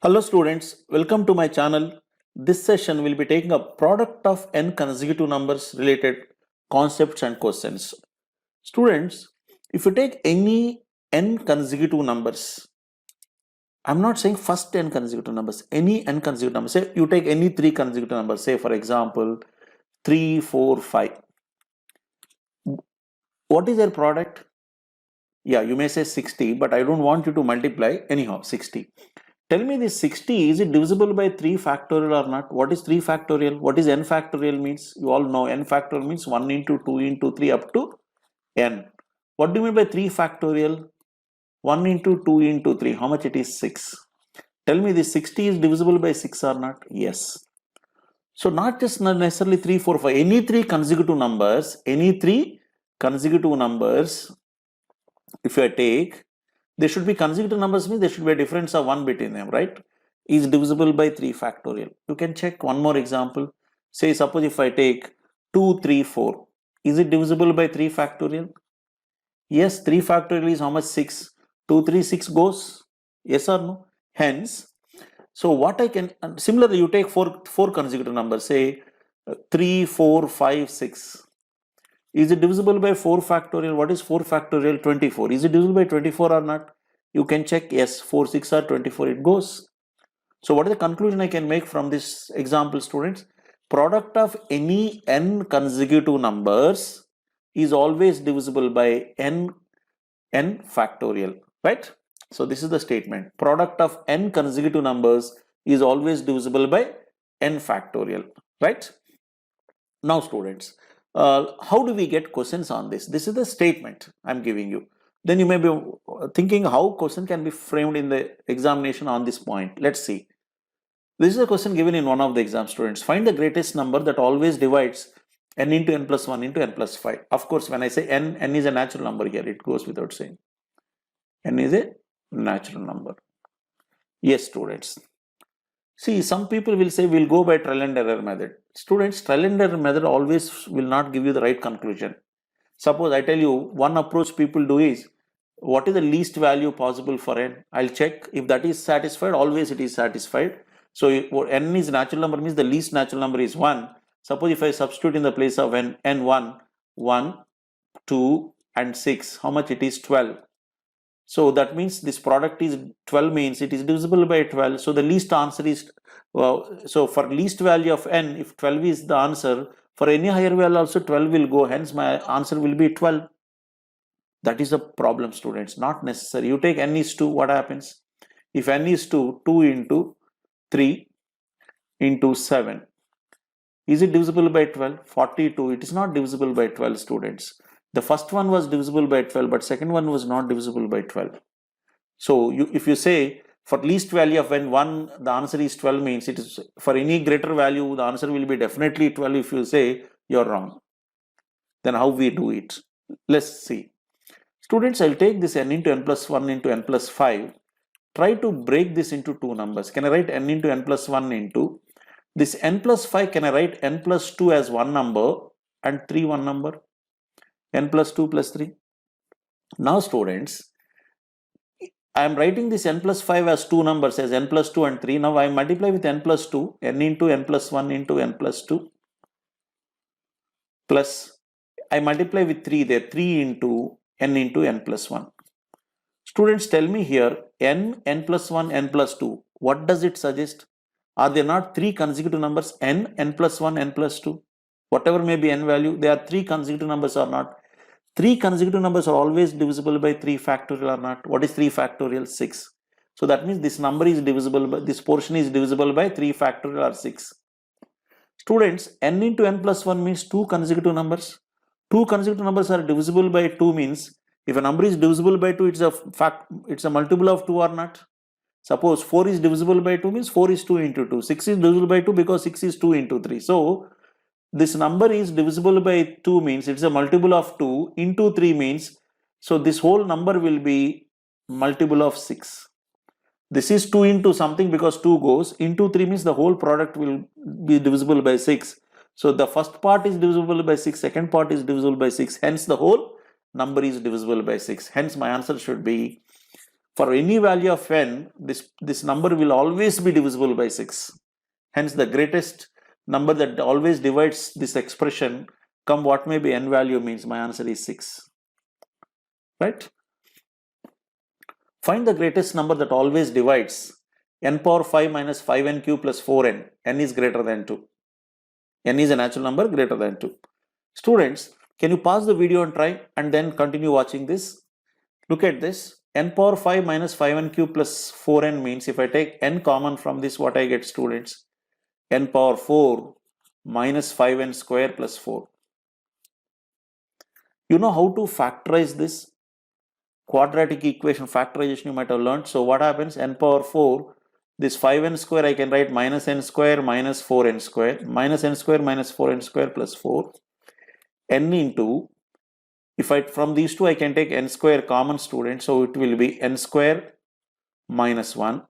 Hello students, welcome to my channel. This session will be taking a product of n consecutive numbers related concepts and questions. Students, if you take any n consecutive numbers, I'm not saying first n consecutive numbers, any n consecutive numbers. Say you take any three consecutive numbers, say for example 3, 4, 5. What is their product? Yeah, you may say 60, but I don't want you to multiply anyhow 60. Tell me this 60, is it divisible by 3 factorial or not? What is 3 factorial? What is n factorial means? You all know n factorial means 1 into 2 into 3 up to n. What do you mean by 3 factorial? 1 into 2 into 3. How much it is? 6. Tell me this 60 is divisible by 6 or not? Yes. So not just necessarily 3, 4, 5. Any 3 consecutive numbers, if I take, they should be consecutive numbers means there should be a difference of 1 between them, right? Is divisible by 3 factorial. You can check one more example. Say suppose if I take 2, 3, 4. Is it divisible by 3 factorial? Yes, 3 factorial is how much? 6. 2, 3, 6 goes? Yes or no? Hence, so what I can, similarly you take 4 consecutive numbers, say 3, 4, 5, 6. Is it divisible by 4 factorial? What is 4 factorial? 24. Is it divisible by 24 or not? You can check. Yes, 4, 6 or 24 it goes. So what is the conclusion I can make from this example, students? Product of any n consecutive numbers is always divisible by n factorial, right? So this is the statement. Product of n consecutive numbers is always divisible by n factorial, right? Now students, how do we get questions on this? This is the statement I'm giving you. Then you may be thinking how question can be framed in the examination on this point. Let's see. This is a question given in one of the exam, students. Find the greatest number that always divides n into n plus 1 into n plus 5. Of course, when I say n is a natural number here. It goes without saying. N is a natural number. Yes, students. See, some people will say we'll go by trial and error method. Students, trial and error method always will not give you the right conclusion. Suppose I tell you one approach people do is, what is the least value possible for n? I'll check if that is satisfied. Always it is satisfied. So n is natural number means the least natural number is 1. Suppose if I substitute in the place of n1, 1, 2 and 6, how much it is? 12. So that means this product is 12 means it is divisible by 12. So the least answer is, so for least value of n, if 12 is the answer, for any higher value also 12 will go. Hence my answer will be 12. That is a problem, students. Not necessary. You take n is 2, what happens? If n is 2, 2 into 3 into 7. Is it divisible by 12? 42. It is not divisible by 12, students. The first one was divisible by 12, but second one was not divisible by 12. So if you say for least value of n1, the answer is 12 means it is for any greater value, the answer will be definitely 12. If you say you're wrong, then how we do it? Let's see. Students, I'll take this n into n plus 1 into n plus 5. Try to break this into two numbers. Can I write n into n plus 1 into this n plus 5? Can I write n plus 2 as one number and 3 one number? N plus 2 plus 3. Now students, I am writing this n plus 5 as two numbers as n plus 2 and 3. Now I multiply with n plus 2, n into n plus 1 into n plus 2 plus I multiply with 3 there, 3 into n plus 1. Students, tell me here n plus 1, n plus 2. What does it suggest? Are there not three consecutive numbers n plus 1, n plus 2? Whatever may be n value, they are three consecutive numbers or not? Three consecutive numbers are always divisible by 3 factorial or not? What is 3 factorial? 6. So that means this number is divisible by, this portion is divisible by 3 factorial or 6. Students, n into n plus 1 means two consecutive numbers. Two consecutive numbers are divisible by 2 means if a number is divisible by 2, it's a multiple of 2 or not? Suppose 4 is divisible by 2 means 4 is 2 into 2. 6 is divisible by 2 because 6 is 2 into 3. So this number is divisible by 2 means it's a multiple of 2 into 3 means, so this whole number will be multiple of 6. This is 2 into something because 2 goes into 3 means the whole product will be divisible by 6. So the first part is divisible by 6, second part is divisible by 6. Hence the whole number is divisible by 6. Hence my answer should be For any value of n, this number will always be divisible by 6. Hence, the greatest number that always divides this expression, come what may be n value, means my answer is 6. Right? Find the greatest number that always divides n power 5 minus 5n cube plus 4n. N is greater than 2. N is a natural number greater than 2. Students, can you pause the video and try and then continue watching this? Look at this. N power 5 minus 5n cube plus 4n means if I take n common from this, what I get, students? N power 4 minus 5n square plus 4. You know how to factorize this? Quadratic equation factorization you might have learned. So what happens? N power 4, this 5n square I can write minus n square minus 4n square, minus n square minus 4n square plus 4. N into, if I from these two I can take n square common, student, so it will be n square minus 1.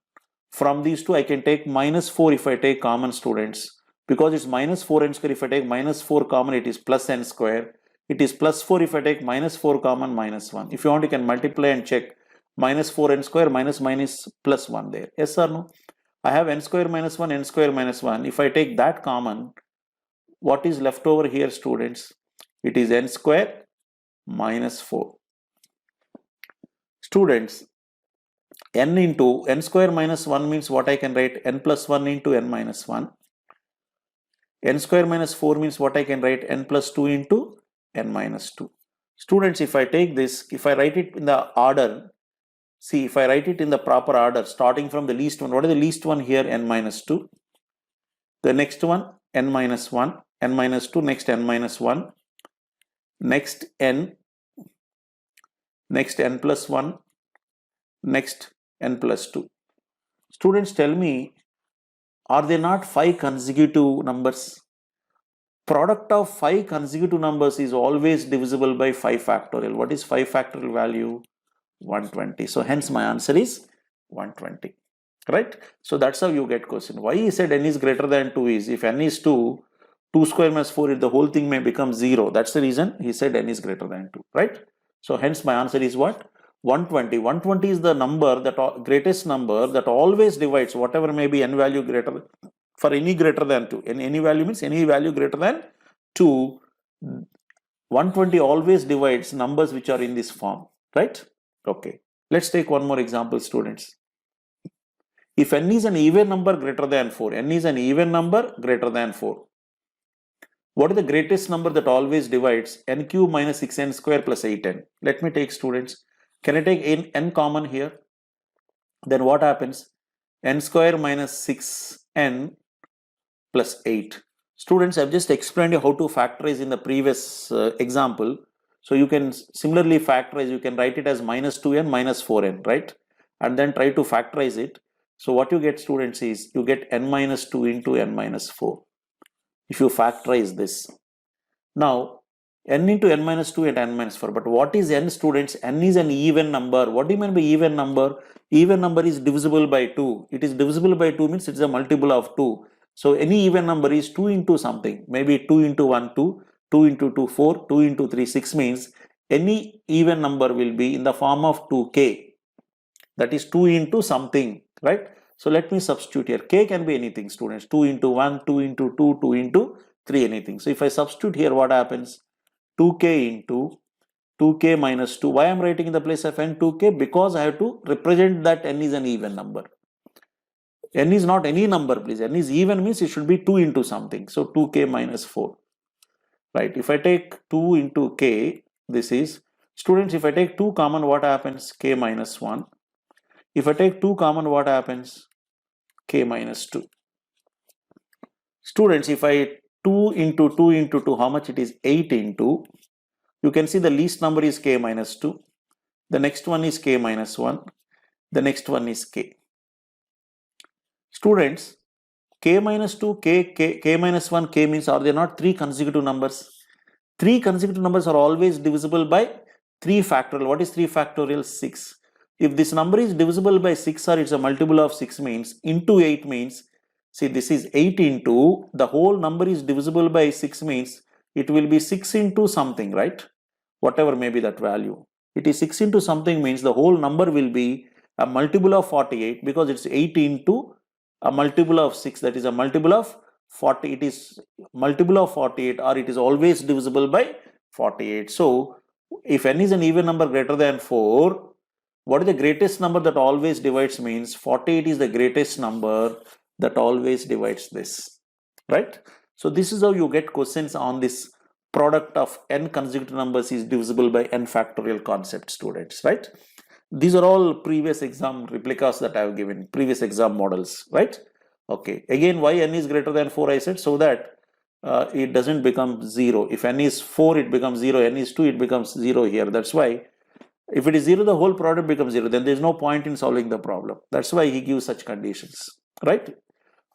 From these two I can take minus 4 if I take common, students, because it's minus 4n square. If I take minus 4 common, it is plus n square. It is plus 4 if I take minus 4 common, minus 1. If you want, you can multiply and check minus 4n square minus plus 1 there. Yes or no? I have n square minus 1, n square minus 1. If I take that common, what is left over here, students? It is n square minus 4. Students, n into n square minus 1 means what I can write? N plus 1 into n minus 1. N square minus 4 means what I can write? N plus 2 into n minus 2. Students, if I take this, if I write it in the order, see, if I write it in the proper order, starting from the least one, what is the least one here? N minus 2. The next one, n minus 1, n minus 2, next n minus 1, next n plus 1, next n plus 2. Students, tell me, are they not 5 consecutive numbers? Product of 5 consecutive numbers is always divisible by 5 factorial. What is 5 factorial value? 120. So hence my answer is 120. Right? So that's how you get question. Why he said n is greater than 2 is, if n is 2, 2 square minus 4, the whole thing may become 0. That's the reason he said n is greater than 2. Right? So hence my answer is what? 120. 120 is the number, that greatest number that always divides whatever may be n value greater, for any greater than 2. Any value means any value greater than 2. 120 always divides numbers which are in this form. Right? Okay. Let's take one more example, students. If n is an even number greater than 4, n is an even number greater than 4. What is the greatest number that always divides? N cube minus 6n square plus 8n. Let me take, students. Can I take n common here? Then what happens? N square minus 6n plus 8. Students, I've just explained you how to factorize in the previous example. So you can similarly factorize. You can write it as minus 2n minus 4n, right? And then try to factorize it. So what you get, students, is you get n minus 2 into n minus 4. If you factorize this. Now, n into n minus 2 and n minus 4. But what is n, students? N is an even number. What do you mean by even number? Even number is divisible by 2. It is divisible by 2 means it's a multiple of 2. So any even number is 2 into something. Maybe 2 into 1, 2. 2 into 2, 4. 2 into 3, 6 means any even number will be in the form of 2k. That is 2 into something, right? So let me substitute here. K can be anything, students. 2 into 1, 2 into 2, 2 into 3, anything. So if I substitute here, what happens? 2k into 2k minus 2. Why I am writing in the place of n 2k? Because I have to represent that n is an even number. N is not any number, please. N is even means it should be 2 into something. So 2k minus 4. Right. If I take 2 into k, this is, students, if I take 2 common, what happens? K minus 1. If I take 2 common, what happens? K minus 2. Students, if I 2 into 2 into 2, how much it is? 8 into, you can see the least number is k minus 2. The next one is k minus 1. The next one is k. Students, k minus 2, k minus 1, k means, are they not 3 consecutive numbers? 3 consecutive numbers are always divisible by 3 factorial. What is 3 factorial? 6. If this number is divisible by 6 or it's a multiple of 6 means, into 8 means, see, this is 8 into, the whole number is divisible by 6 means, it will be 6 into something, right? Whatever may be that value. It is 6 into something means the whole number will be a multiple of 48 because it's 8 into a multiple of 6, that is a multiple of 40. It is multiple of 48, or it is always divisible by 48. So if n is an even number greater than 4, what is the greatest number that always divides? Means 48 is the greatest number that always divides this, right? So this is how you get questions on this product of n consecutive numbers is divisible by n factorial concept, students, right? These are all previous exam replicas that I have given, previous exam models, right? Okay, again, why n is greater than 4 I said, so that it doesn't become 0. If n is 4, it becomes 0, n is 2, it becomes 0 here. That's why if it is 0, the whole product becomes 0, then there is no point in solving the problem. That's why he gives such conditions, right?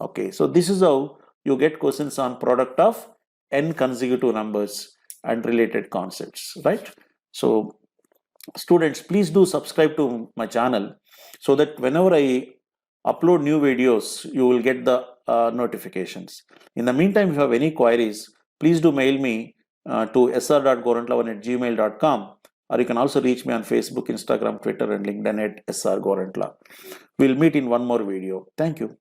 Okay, so this is how you get questions on product of n consecutive numbers and related concepts, right? So students, please do subscribe to my channel so that whenever I upload new videos, you will get the notifications. In the meantime, if you have any queries, please do mail me to sr.gorantla1@gmail.com, or you can also reach me on Facebook, Instagram, Twitter, and LinkedIn at srgorantla. We'll meet in one more video. Thank you.